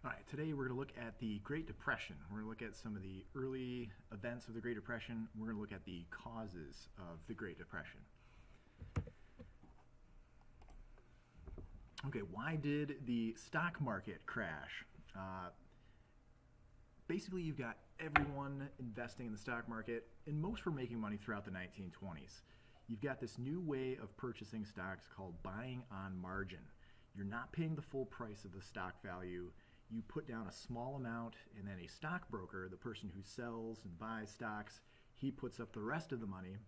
All right, today we're going to look at the Great Depression. We're going to look at some of the early events of the Great Depression. We're going to look at the causes of the Great Depression. Okay, why did the stock market crash? Basically, you've got everyone investing in the stock market, and most were making money throughout the 1920s. You've got this new way of purchasing stocks called buying on margin. You're not paying the full price of the stock value. You put down a small amount, and then a stockbroker, the person who sells and buys stocks, he puts up the rest of the money.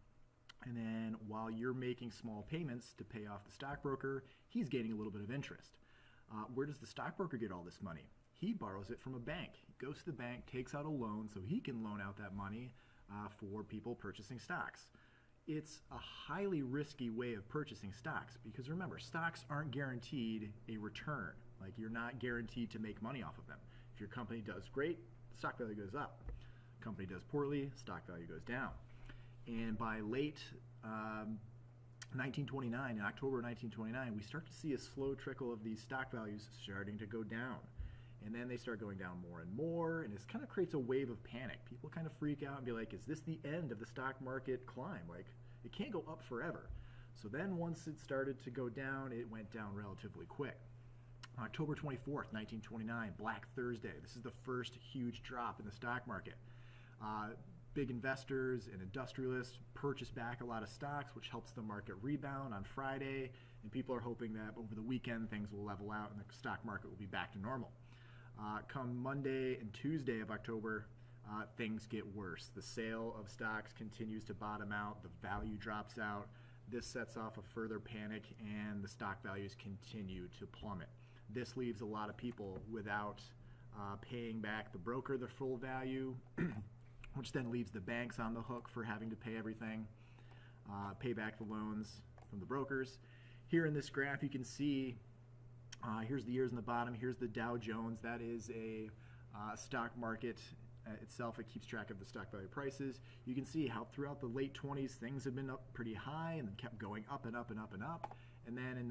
And then while you're making small payments to pay off the stockbroker, he's getting a little bit of interest. Where does the stockbroker get all this money? He borrows it from a bank. He goes to the bank, takes out a loan so he can loan out that money for people purchasing stocks. It's a highly risky way of purchasing stocks because remember, stocks aren't guaranteed a return. Like you're not guaranteed to make money off of them. If your company does great, stock value goes up. Company does poorly, stock value goes down. And by late 1929, in October 1929, we start to see a slow trickle of these stock values starting to go down. And then they start going down more and more, and it kind of creates a wave of panic. People kind of freak out and be like, is this the end of the stock market climb? Like, it can't go up forever. So then once it started to go down, it went down relatively quick. October 24th, 1929, Black Thursday. This is the first huge drop in the stock market. Big investors and industrialists purchase back a lot of stocks, which helps the market rebound on Friday, and people are hoping that over the weekend things will level out and the stock market will be back to normal. Come Monday and Tuesday of October, things get worse. The sale of stocks continues to bottom out. The value drops out. This sets off a further panic, and the stock values continue to plummet. This leaves a lot of people without paying back the broker the full value, which then leaves the banks on the hook for having to pay everything, pay back the loans from the brokers. Here in this graph, you can see here's the years in the bottom. Here's the Dow Jones. That is a stock market itself. It keeps track of the stock value prices. You can see how throughout the late 20s, things have been up pretty high and then kept going up and up and up and up. And then in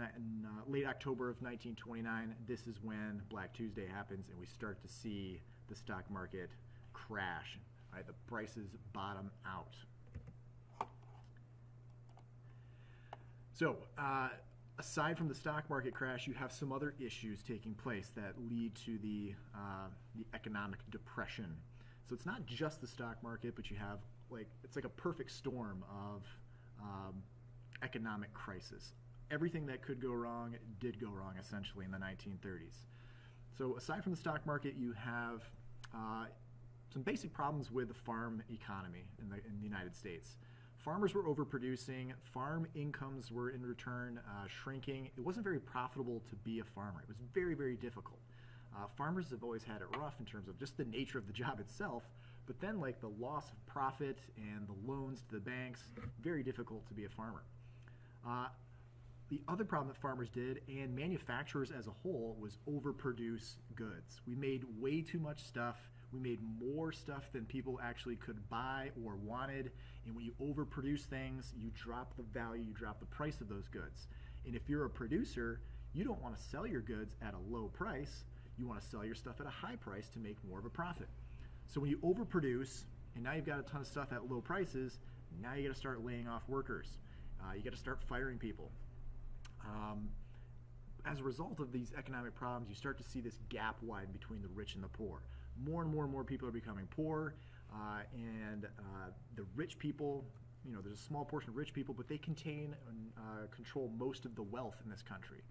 late October of 1929, this is when Black Tuesday happens, and we start to see the stock market crash. Right, the prices bottom out. So, aside from the stock market crash, you have some other issues taking place that lead to the economic depression. So it's not just the stock market, but you have it's like a perfect storm of economic crisis. Everything that could go wrong did go wrong essentially in the 1930s. So aside from the stock market, you have some basic problems with the farm economy in the United States. Farmers were overproducing. Farm incomes were in return shrinking. It wasn't very profitable to be a farmer. It was very, very difficult. Farmers have always had it rough in terms of just the nature of the job itself, but then like the loss of profit and the loans to the banks, very difficult to be a farmer. The other problem that farmers did, and manufacturers as a whole, was overproduce goods. We made way too much stuff. We made more stuff than people actually could buy or wanted. And when you overproduce things, you drop the value, you drop the price of those goods. And if you're a producer, you don't want to sell your goods at a low price. You want to sell your stuff at a high price to make more of a profit. So when you overproduce, and now you've got a ton of stuff at low prices, now you got to start laying off workers. You got to start firing people. As a result of these economic problems, you start to see this gap widen between the rich and the poor. More and more and more people are becoming poor, and the rich people, there's a small portion of rich people, but they contain and control most of the wealth in this country.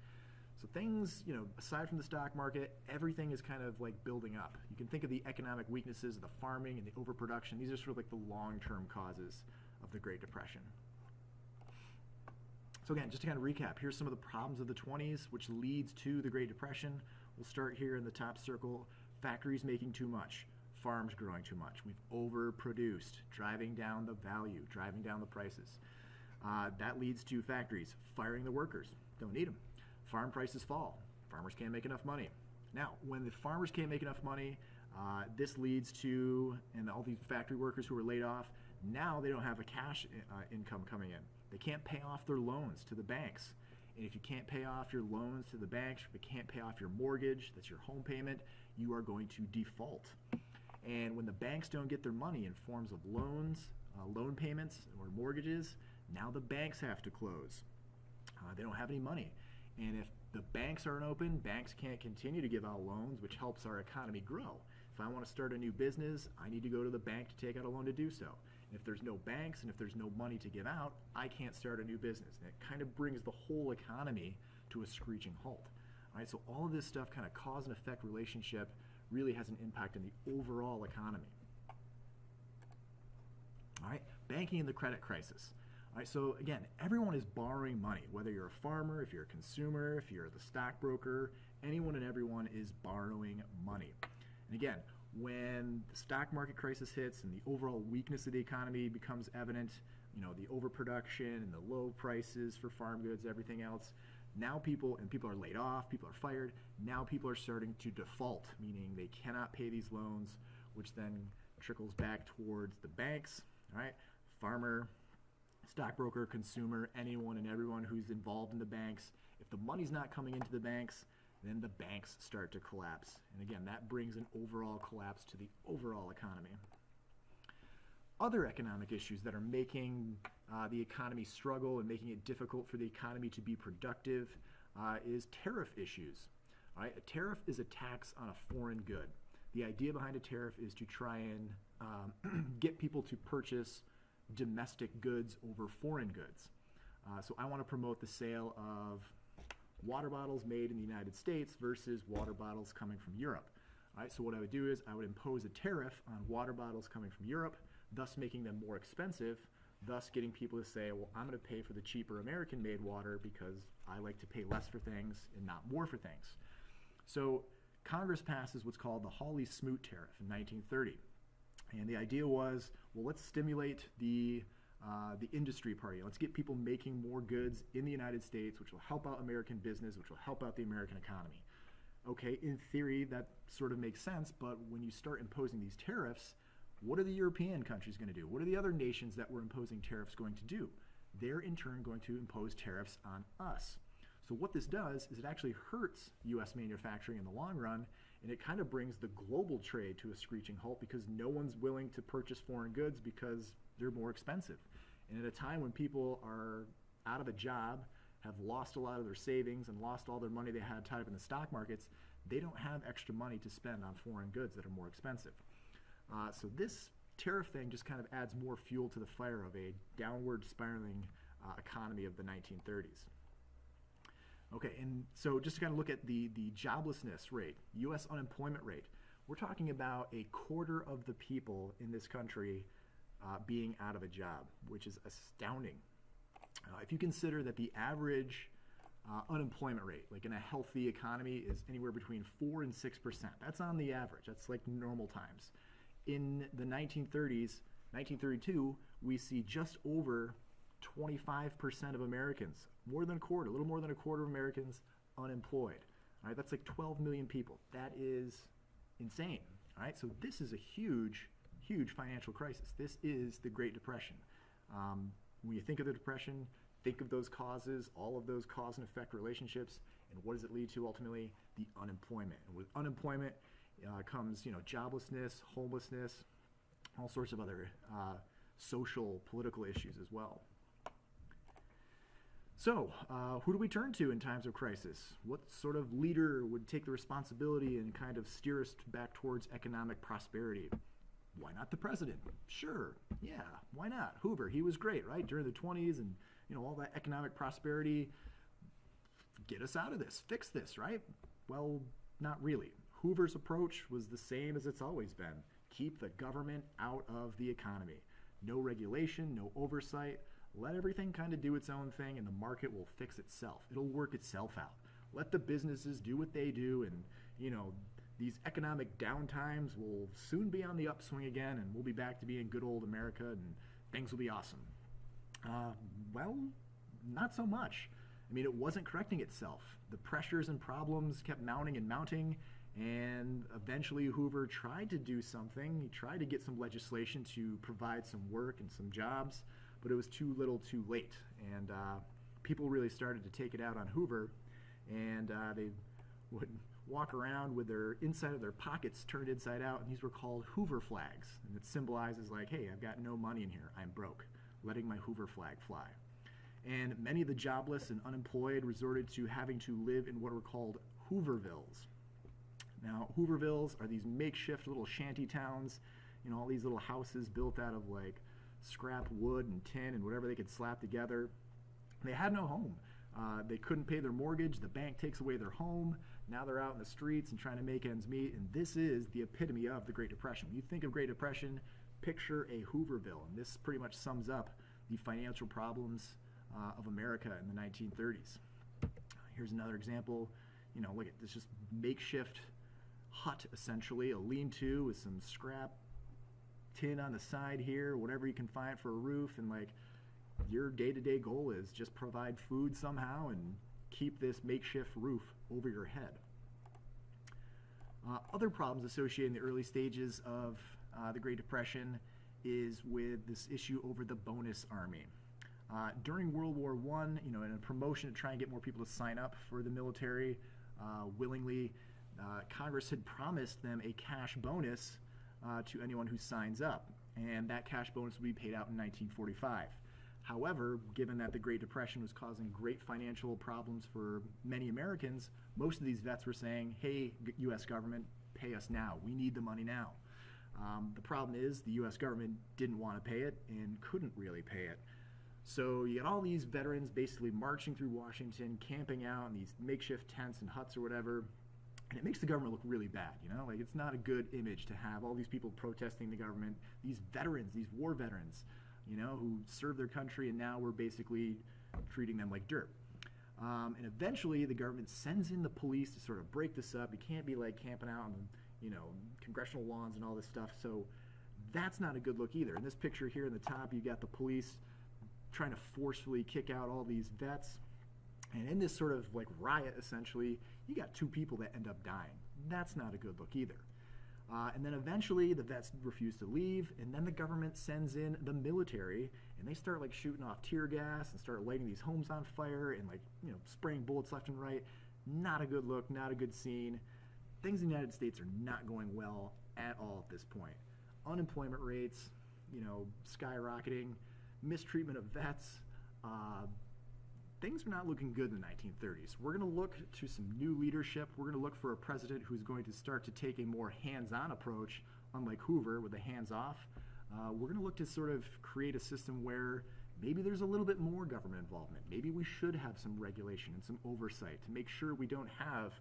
So things, aside from the stock market, everything is kind of like building up. You can think of the economic weaknesses of the farming and the overproduction. These are sort of like the long-term causes of the Great Depression. So again, just to kind of recap, here's some of the problems of the 20s, which leads to the Great Depression. We'll start here in the top circle. Factories making too much, farms growing too much. We've overproduced, driving down the value, driving down the prices. That leads to factories firing the workers. Don't need them. Farm prices fall. Farmers can't make enough money. Now, when the farmers can't make enough money, this leads to, and all these factory workers who are laid off, now they don't have a cash income coming in. They can't pay off their loans to the banks. And if you can't pay off your loans to the banks, if you can't pay off your mortgage, that's your home payment, you are going to default. And when the banks don't get their money in forms of loans, loan payments, or mortgages, now the banks have to close. They don't have any money. And if the banks aren't open, banks can't continue to give out loans, which helps our economy grow. If I want to start a new business, I need to go to the bank to take out a loan to do so. And if there's no banks and if there's no money to give out, I can't start a new business. And it kind of brings the whole economy to a screeching halt. All right, so all of this stuff, kind of cause and effect relationship, really has an impact on the overall economy. All right, banking and the credit crisis. All right, so again, everyone is borrowing money, whether you're a farmer, if you're a consumer, if you're the stockbroker, anyone and everyone is borrowing money. And again, when the stock market crisis hits and the overall weakness of the economy becomes evident, you know, the overproduction and the low prices for farm goods, everything else, now people are laid off, people are fired, now people are starting to default, meaning they cannot pay these loans, which then trickles back towards the banks, all right? Farmer, stockbroker, consumer, anyone and everyone who's involved in the banks. If the money's not coming into the banks, then the banks start to collapse. And again, that brings an overall collapse to the overall economy. Other economic issues that are making the economy struggle and making it difficult for the economy to be productive is tariff issues. All right? A tariff is a tax on a foreign good. The idea behind a tariff is to try and get people to purchase domestic goods over foreign goods. So I want to promote the sale of water bottles made in the United States versus water bottles coming from Europe. All right, so what I would do is I would impose a tariff on water bottles coming from Europe, thus making them more expensive, thus getting people to say, well, I'm going to pay for the cheaper American-made water because I like to pay less for things and not more for things. So Congress passes what's called the Hawley-Smoot Tariff in 1930. And the idea was, well, let's stimulate the industry party. Let's get people making more goods in the United States, which will help out American business, which will help out the American economy. Okay, in theory, that sort of makes sense, but when you start imposing these tariffs, what are the European countries going to do? What are the other nations that were imposing tariffs going to do? They're in turn going to impose tariffs on us. So what this does is it actually hurts U.S. manufacturing in the long run, and it kind of brings the global trade to a screeching halt because no one's willing to purchase foreign goods because they're more expensive. And at a time when people are out of a job, have lost a lot of their savings and lost all their money they had tied up in the stock markets, they don't have extra money to spend on foreign goods that are more expensive. So this tariff thing just kind of adds more fuel to the fire of a downward spiraling economy of the 1930s. Okay, and so just to kind of look at the joblessness rate, U.S. unemployment rate, we're talking about a quarter of the people in this country being out of a job, which is astounding. If you consider that the average unemployment rate, like in a healthy economy, is anywhere between 4 and 6%. That's on the average. That's like normal times. In the 1930s, 1932, we see just over 25% of Americans, more than a quarter, a little more than a quarter of Americans unemployed. All right, that's like 12 million people. That is insane. All right, so this is a huge, huge financial crisis. This is the Great Depression. When you think of the Depression, think of those causes, all of those cause and effect relationships, and what does it lead to ultimately? The unemployment. And with unemployment comes, joblessness, homelessness, all sorts of other social, political issues as well. So, who do we turn to in times of crisis? What sort of leader would take the responsibility and kind of steer us back towards economic prosperity? Why not the president? Sure, yeah, why not? Hoover, he was great, right? During the 20s and, all that economic prosperity. Get us out of this, fix this, right? Well, not really. Hoover's approach was the same as it's always been. Keep the government out of the economy. No regulation, no oversight. Let everything kind of do its own thing and the market will fix itself. It'll work itself out. Let the businesses do what they do and, these economic downtimes will soon be on the upswing again and we'll be back to being good old America and things will be awesome. Well, not so much. I mean, it wasn't correcting itself. The pressures and problems kept mounting and mounting, and eventually Hoover tried to do something. He tried to get some legislation to provide some work and some jobs, but it was too little too late. And people really started to take it out on Hoover, and they would walk around with their inside of their pockets turned inside out, and these were called Hoover flags, and it symbolizes like, hey, I've got no money in here, I'm broke, letting my Hoover flag fly. And many of the jobless and unemployed resorted to having to live in what were called Hoovervilles. Now, Hoovervilles are these makeshift little shanty towns, you know, all these little houses built out of like scrap wood and tin and whatever they could slap together. They had no home. They couldn't pay their mortgage. The bank takes away their home. Now they're out in the streets and trying to make ends meet. And this is the epitome of the Great Depression. When you think of Great Depression, picture a Hooverville. And this pretty much sums up the financial problems of America in the 1930s. Here's another example. You know, look at this, just makeshift hut, essentially, a lean-to with some scrap tin on the side here, whatever you can find for a roof, and like your day-to-day goal is just provide food somehow and keep this makeshift roof over your head. Other problems associated in the early stages of the Great Depression is with this issue over the bonus army. During World War I, you know, in a promotion to try and get more people to sign up for the military willingly, Congress had promised them a cash bonus to anyone who signs up, and that cash bonus would be paid out in 1945. However, given that the Great Depression was causing great financial problems for many Americans, most of these vets were saying, hey, U.S. government, pay us now. We need the money now. The problem is the U.S. government didn't want to pay it and couldn't really pay it. So you get all these veterans basically marching through Washington, camping out in these makeshift tents and huts or whatever, and it makes the government look really bad, you know? Like, it's not a good image to have all these people protesting the government, these veterans, these war veterans, you know, who served their country, and now we're basically treating them like dirt. And eventually the government sends in the police to sort of break this up. You can't be like camping out on, you know, congressional lawns and all this stuff, so that's not a good look either. In this picture here in the top, you got the police trying to forcefully kick out all these vets. And in this sort of like riot, essentially, you got 2 people that end up dying. That's not a good look either. And then eventually the vets refuse to leave, and then the government sends in the military, and they start like shooting off tear gas and start lighting these homes on fire and like, you know, spraying bullets left and right. Not a good look, not a good scene. Things in the United States are not going well at all at this point. Unemployment rates, you know, skyrocketing, mistreatment of vets. Things are not looking good in the 1930s. We're going to look to some new leadership. We're going to look for a president who's going to start to take a more hands-on approach, unlike Hoover with the hands-off. We're going to look to sort of create a system where maybe there's a little bit more government involvement. Maybe we should have some regulation and some oversight to make sure we don't have,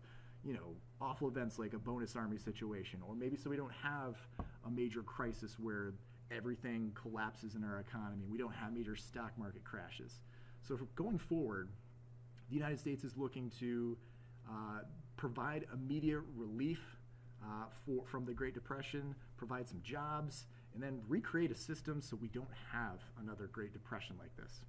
you know, awful events like a bonus army situation, or maybe so we don't have a major crisis where everything collapses in our economy. We don't have major stock market crashes. So going forward, the United States is looking to provide immediate relief from the Great Depression, provide some jobs, and then recreate a system so we don't have another Great Depression like this.